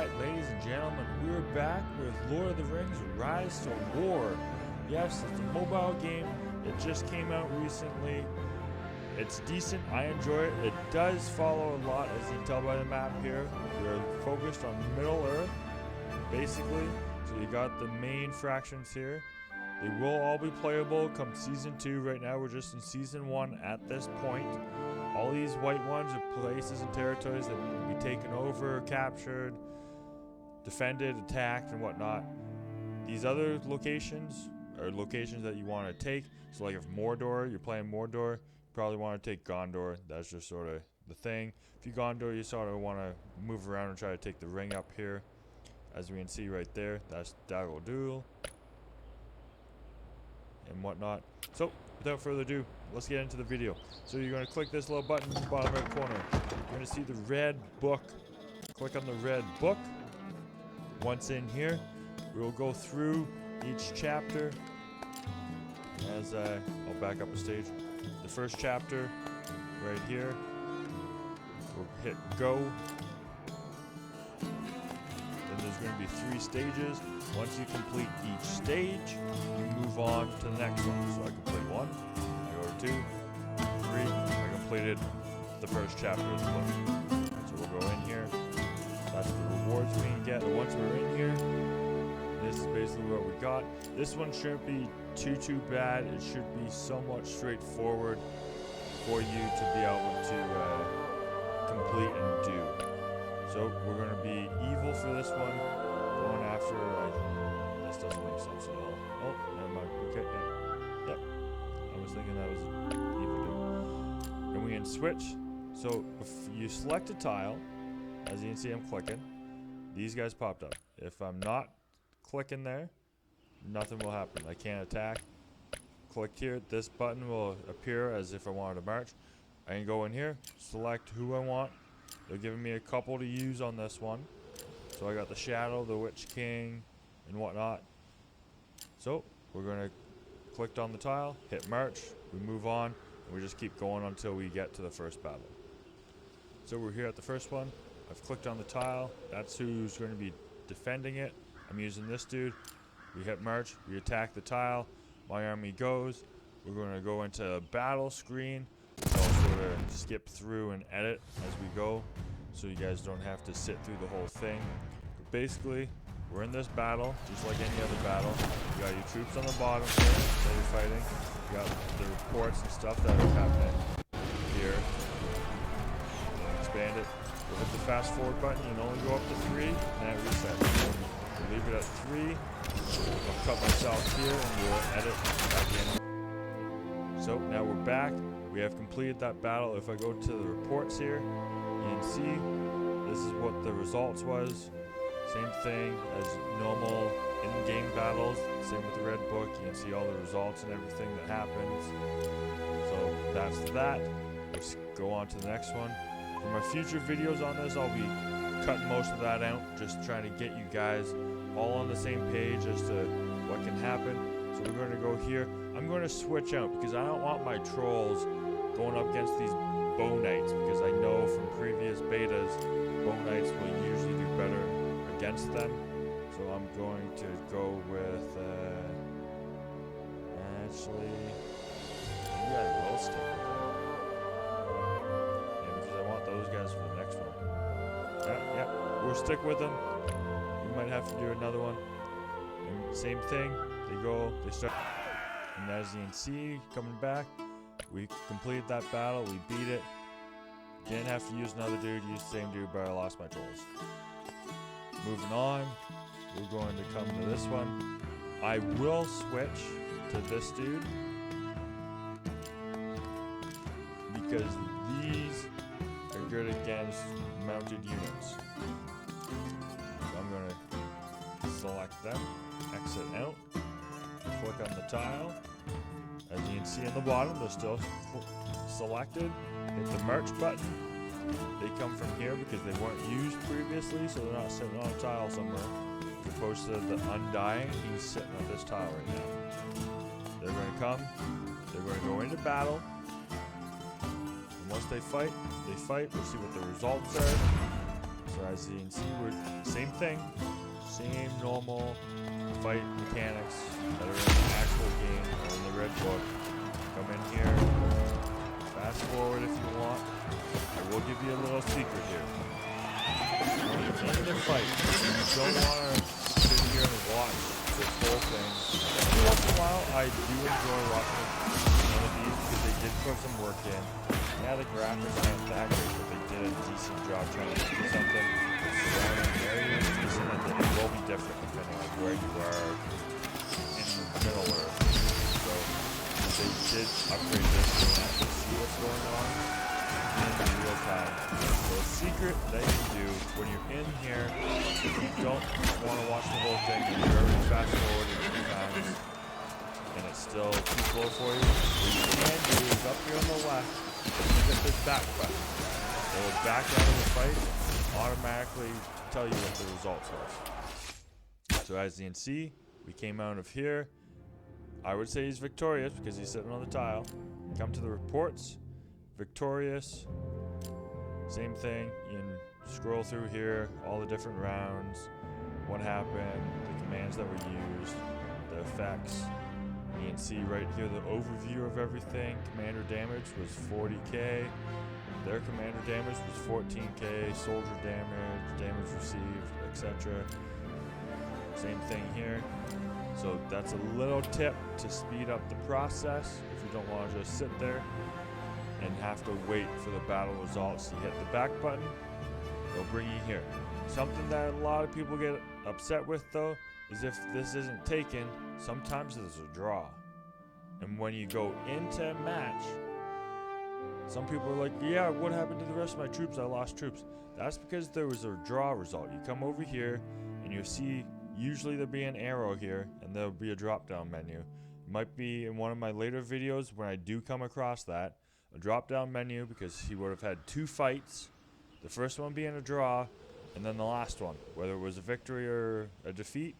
Alright, ladies and gentlemen, we're back with Lord of the Rings Risetowar. Yes, it's a mobile game. It just came out recently. It's decent. I enjoy it. It does follow a lot, as you can tell by the map here. We're focused on Middle Earth, basically. So you got the main fractions here. They will all be playable come Season 2. Right now, we're just in Season 1 at this point. All these white ones are places and territories that need to be taken over, captured, defended, attacked, and whatnot. These other locations are locations that you want to take. So like if Mordor, you're playing Mordor, you probably want to take Gondor. That's just sort of the thing. If you Gondor, you sort of want to move around and try to take the ring up here. As we can see right there, that's Daggle Duel and whatnot. So without further ado, let's get into the video. So you're going to click this little button in the bottom right corner. You're going to see the red book. Click on the red book. Once in here, we will go through each chapter. As I'll back up a stage. The first chapter right here. We'll hit go. Then there's going to be 3 stages. Once you complete each stage, you move on to the next one. So I complete 1, I go to 2, 3, I completed the first chapter of the book. So we'll go in here. That's the rewards we can get. Once we're in here, this is basically what we got. This one shouldn't be too bad. It should be somewhat straightforward for you to be able to complete and do. So we're going to be evil for this one. Going after, this doesn't make sense at all. Oh, never mind. Okay, yep. I was thinking that was evil dude. And we can switch. So if you select a tile, as you can see I'm clicking, these guys popped up. If I'm not clicking there, nothing will happen. I can't attack. Click here. This button will appear as if I wanted to march. I can go in here, select who I want. They're giving me a couple to use on this one. So I got the Shadow, the Witch King, and whatnot. So we're going to click on the tile, hit march, we move on, and we just keep going until we get to the first battle. So we're here at the first one. I've clicked on the tile. That's who's going to be defending it. I'm using this dude. We hit march, we attack the tile, my army goes. We're going to go into a battle screen. So I'll sort of skip through and edit as we go, so you guys don't have to sit through the whole thing. But basically, we're in this battle, just like any other battle. You got your troops on the bottom here that you're fighting. You got the reports and stuff that are happening here. Expand it. We'll hit the fast forward button. You can only go up to 3, and then it resets. We'll leave it at 3. I'll cut myself here, and we'll edit back in. So now we're back. We have completed that battle. If I go to the reports here, you can see this is what the results was. Same thing as normal in-game battles. Same with the red book. You can see all the results and everything that happens. So that's that. Let's go on to the next one. For my future videos on this, I'll be cutting most of that out. Just trying to get you guys all on the same page as to what can happen. So we're going to go here. I'm going to switch out because I don't want my trolls going up against these bow knights, because I know from previous betas bow knights will usually do better against them. So I'm going to go with actually maybe I will stick with them. Yeah, because I want those guys for the next one. Yeah, we'll stick with them. We might have to do another one. And same thing, they start, and as you can see, coming back, we completed that battle, we beat it. Didn't have to use another dude, used the same dude, but I lost my trolls. Moving on, we're going to come to this one. I will switch to this dude, because these are good against mounted units. So I'm going to select them, exit out, click on the tile. As you can see on the bottom, they're still selected. Hit the march button. They come from here because they weren't used previously, so they're not sitting on a tile somewhere. As opposed to the Undying, he's sitting on this tile right now. They're going to come. They're going to go into battle. And once they fight. We'll see what the results are. So So as you can see, we're same thing, same normal fight mechanics that are in the actual game or in the red book. Come in here, fast forward if you want. I will give you a little secret here. When you're in the fight, you don't want to sit here and watch this whole thing. Every once in a while, I do enjoy watching one of these because they did put some work in. Yeah, the graphics aren't that great, but they did a decent job trying to do something. The surrounding area is decent, and then it will be different depending on where you are in Middle Earth. So they did upgrade this so you actually see what's going on in real time. So a secret that you do when you're in here, if you don't want to watch the whole thing, and you're already fast forwarding a few times, and it's still too slow for you, what you can do is up here on the left, you get this back button. It will back out of the fight and automatically tell you what the results are. So as you can see, we came out of here. I would say he's victorious because he's sitting on the tile. Come to the reports. Victorious. Same thing. You can scroll through here, all the different rounds, what happened, the commands that were used, the effects. You can see right here the overview of everything. Commander damage was 40k. Their commander damage was 14k. Soldier damage, damage received, etc. Same thing here. So that's a little tip to speed up the process if you don't want to just sit there and have to wait for the battle results. You hit the back button, it'll bring you here. Something that a lot of people get upset with though is if this isn't taken, sometimes there's a draw. And when you go into a match, some people are like, yeah, what happened to the rest of my troops? I lost troops. That's because there was a draw result. You come over here and you see usually there'll be an arrow here and there'll be a drop down menu. It might be in one of my later videos when I do come across that, a drop down menu, because he would have had 2 fights, the first one being a draw and then the last one, whether it was a victory or a defeat.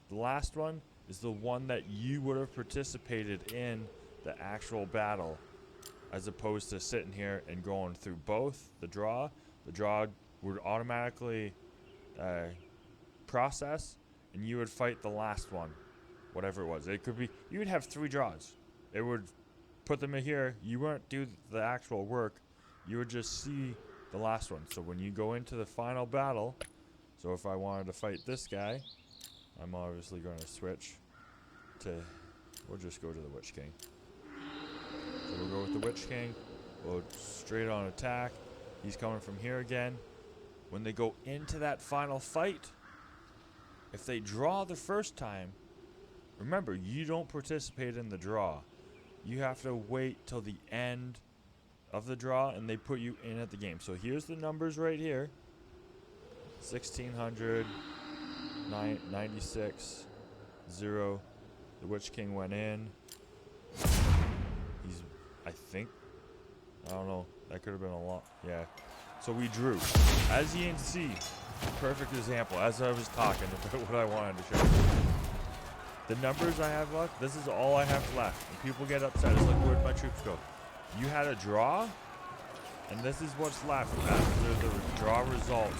The last one is the one that you would have participated in the actual battle, as opposed to sitting here and going through both. The draw would automatically process, and you would fight the last one, whatever it was. It could be, you would have 3 draws. It would put them in here. You wouldn't do the actual work. You would just see the last one. So when you go into the final battle, so if I wanted to fight this guy, I'm obviously going to switch to, we'll just go to the Witch King. So we'll go with the Witch King. We'll straight on attack. He's coming from here again. When they go into that final fight, if they draw the first time, remember, you don't participate in the draw. You have to wait till the end of the draw and they put you in at the game. So here's the numbers right here. 1600, 96, 0. The Witch King went in. He's, I think, I don't know, that could have been a lot. Yeah. So we drew. As you can see, perfect example, as I was talking about what I wanted to show you. The numbers I have left, this is all I have left. And people get upset. It's like, where'd my troops go? You had a draw, and this is what's left after the draw results.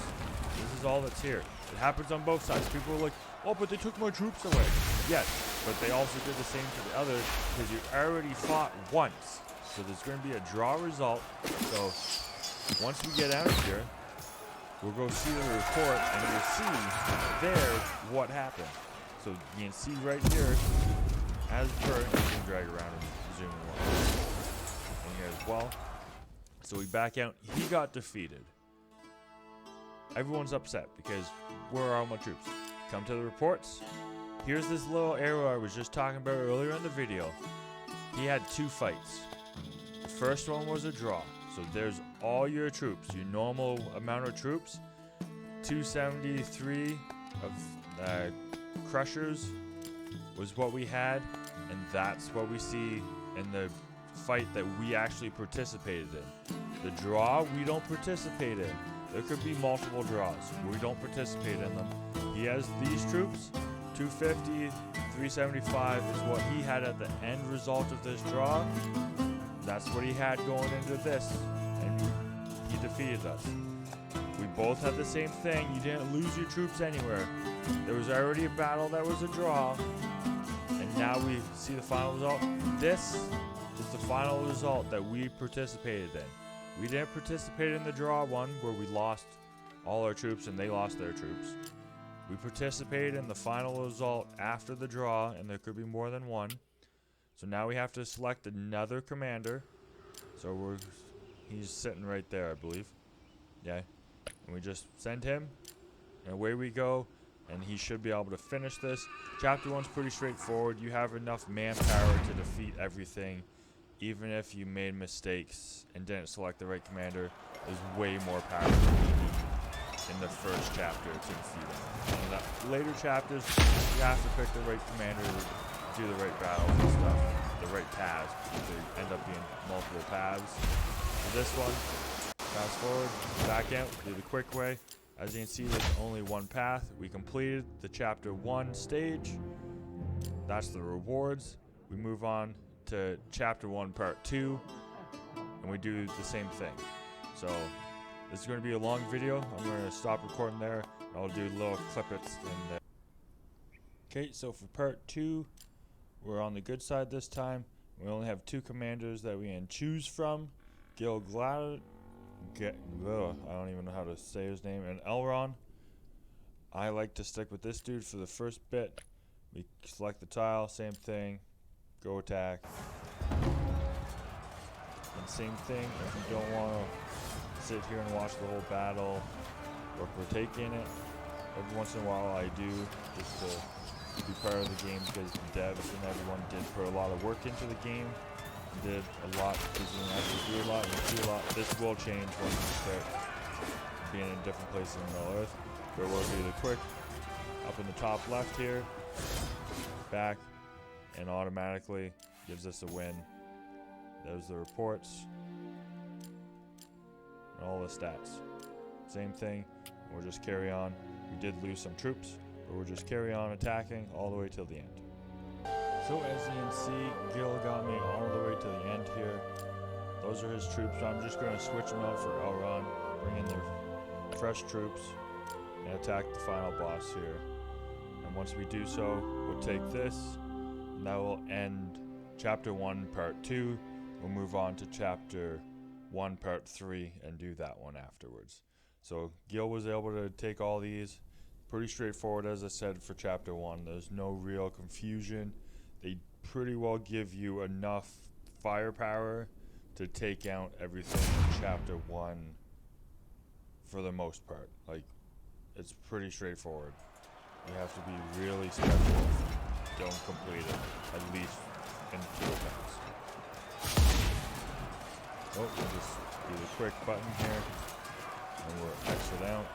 This is all that's here. It happens on both sides. People are like, oh, but they took my troops away. Yes, but they also did the same to the others because you already fought once. So there's going to be a draw result. So once we get out of here, we'll go see the report, and you'll see there what happened. So you can see right here, as per, you can drag around and zoom in here as well. So we back out. He got defeated. Everyone's upset because where are all my troops? Come to the reports. Here's this little arrow I was just talking about earlier in the video. He had 2 fights. The first one was a draw. So there's all your troops, your normal amount of troops. 273 of Crushers was what we had, and that's what we see in the fight that we actually participated in. The draw, we don't participate in. There could be multiple draws. We don't participate in them. He has these troops. 250, 375 is what he had at the end result of this draw. That's what he had going into this, and he defeated us. We both had the same thing. You didn't lose your troops anywhere. There was already a battle that was a draw. And now we see the final result. This is the final result that we participated in. We didn't participate in the draw one where we lost all our troops and they lost their troops. We participated in the final result after the draw, and there could be more than one. So now we have to select another commander. So he's sitting right there, I believe. Yeah. And we just send him, and away we go. And he should be able to finish this. Chapter 1's pretty straightforward. You have enough manpower to defeat everything. Even if you made mistakes and didn't select the right commander, there's way more power than you need in the first chapter to defeat him. In the later chapters, you have to pick the right commander to do the right battles and stuff. The right paths. They end up being multiple paths. For this one, fast forward, back out, do the quick way. As you can see, there's only one path. We completed the chapter 1 stage. That's the rewards. We move on to chapter 1 part 2, and we do the same thing. So this is going to be a long video. I'm going to stop recording there, and I'll do little clippets in there. Okay, so for part 2, we're on the good side this time. We only have 2 commanders that we can choose from. I don't even know how to say his name, and Elron. I like to stick with this dude for the first bit. We select the tile, same thing, go attack. And same thing, if you don't want to sit here and watch the whole battle or partake in it, every once in a while I do, just to be part of the game, because the devs and everyone did put a lot of work into the game. Did a lot, because you actually do a lot, and you see a lot. This will change once you start being in different places in Middle Earth. But we'll do the quick, up in the top left here, back, and automatically gives us a win. There's the reports, and all the stats. Same thing, we'll just carry on. We did lose some troops, but we'll just carry on attacking all the way till the end. So as you can see, Gil got me all the way to the end here. Those are his troops, so I'm just going to switch them out for Elron, bring in their fresh troops, and attack the final boss here. And once we do so, we'll take this, and that will end Chapter 1, Part 2. We'll move on to Chapter 1, Part 3, and do that one afterwards. So Gil was able to take all these. Pretty straightforward, as I said, for Chapter 1. There's no real confusion. They pretty well give you enough firepower to take out everything in Chapter 1 for the most part. Like, it's pretty straightforward. You have to be really special if you don't complete it, at least in 2 attempts. Oh, we'll just do the quick button here, and we'll exit out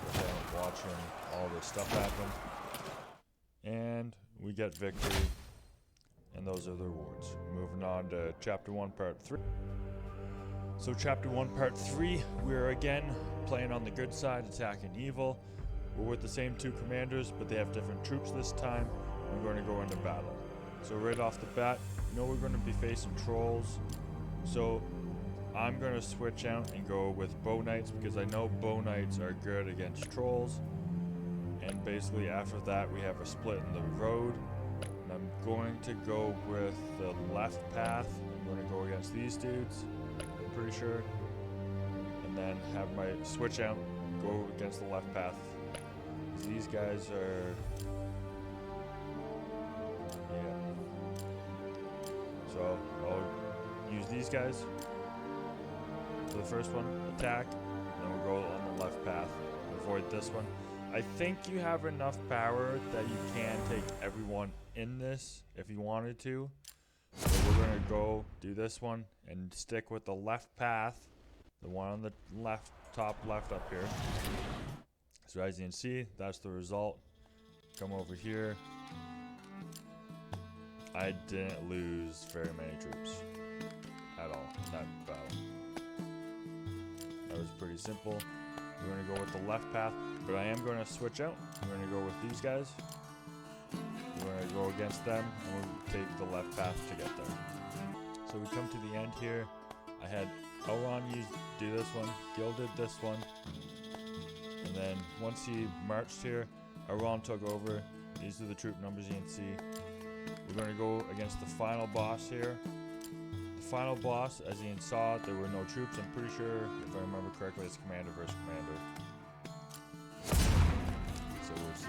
without watching all this stuff happen. And we get victory, and those are the rewards. Moving on to Chapter 1, Part 3. So Chapter 1, Part 3, we're again playing on the good side, attacking evil. We're with the same 2 commanders, but they have different troops this time. We're going to go into battle. So right off the bat, you know we're going to be facing trolls. So I'm going to switch out and go with bow knights, because I know bow knights are good against trolls. And basically after that we have a split in the road, and I'm going to go with the left path. I'm going to go against these dudes, I'm pretty sure, and then have my switch out, go against the left path. These guys are, so I'll use these guys for the first one, attack, and then we'll go on the left path, avoid this one. I think you have enough power that you can take everyone in this if you wanted to. So we're going to go do this one and stick with the left path, the one on the left, top left up here. So as you can see, that's the result. Come over here. I didn't lose very many troops at all in that battle. That was pretty simple. We're going to go with the left path, but I am going to switch out. I'm going to go with these guys. We're going to go against them, and we'll take the left path to get there. So we come to the end here. I had Elron do this one, Gil did this one, And then once he marched here, everyone took over. These are the troop numbers you can see. We're going to go against the final boss here. The final boss, as you saw, there were no troops. I'm pretty sure, if I remember correctly, it's commander versus commander. So we'll see.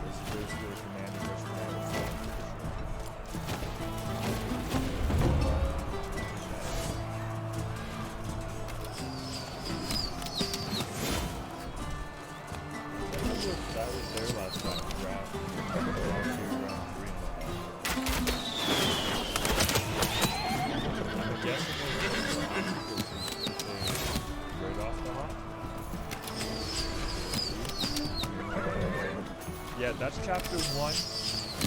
This is basically a commander versus commander fight. That was their last time round 3 I'm guessing right off the hop. Yeah, that's chapter 1.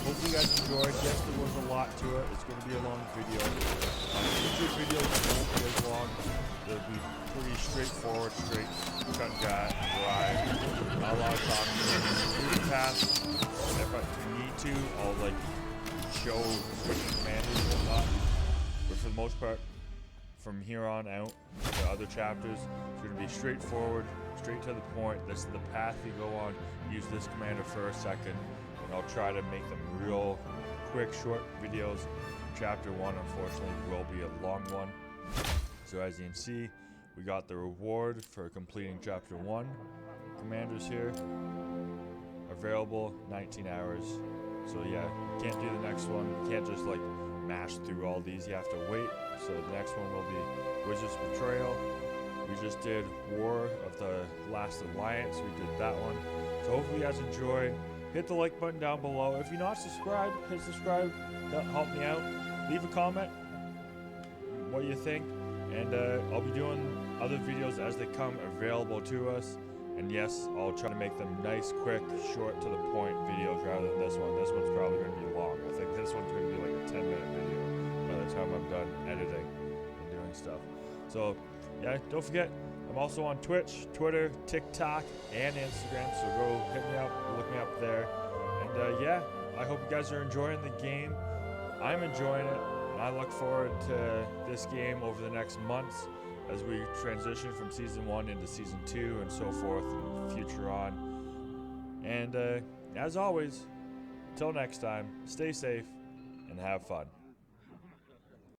Hope you guys enjoyed. Yes, there was a lot to it. It's going to be a long video. Future videos won't be as long. They'll be pretty straightforward, straight, cut and dry. Not a lot of talking. Through the path. If I need to, I'll like show switching commanders and whatnot. But for the most part, from here on out, the other chapters, it's going to be straightforward, straight to the point. This is the path you go on. Use this commander for a second, and I'll try to make them real quick, short videos. Chapter 1, unfortunately, will be a long one. So as you can see, we got the reward for completing chapter 1. Commanders here, available 19 hours. So yeah, you can't do the next one. You can't just like mash through all these. You have to wait. So the next one will be Wizard's Betrayal. We just did War of the Last Alliance. We did that one. So hopefully you guys enjoyed. Hit the like button down below. If you're not subscribed, hit subscribe. That'll help me out. Leave a comment what you think. And I'll be doing other videos as they come available to us. And yes, I'll try to make them nice, quick, short, to the point videos rather than this one. This one's probably going to be long. I think this one's going to be like a 10-minute video by the time I'm done editing and doing stuff. So, yeah, don't forget, I'm also on Twitch, Twitter, TikTok, and Instagram. So go hit me up, look me up there. And yeah, I hope you guys are enjoying the game. I'm enjoying it. And I look forward to this game over the next months as we transition from Season 1 into Season 2 and so forth and future on. And as always, until next time, stay safe and have fun.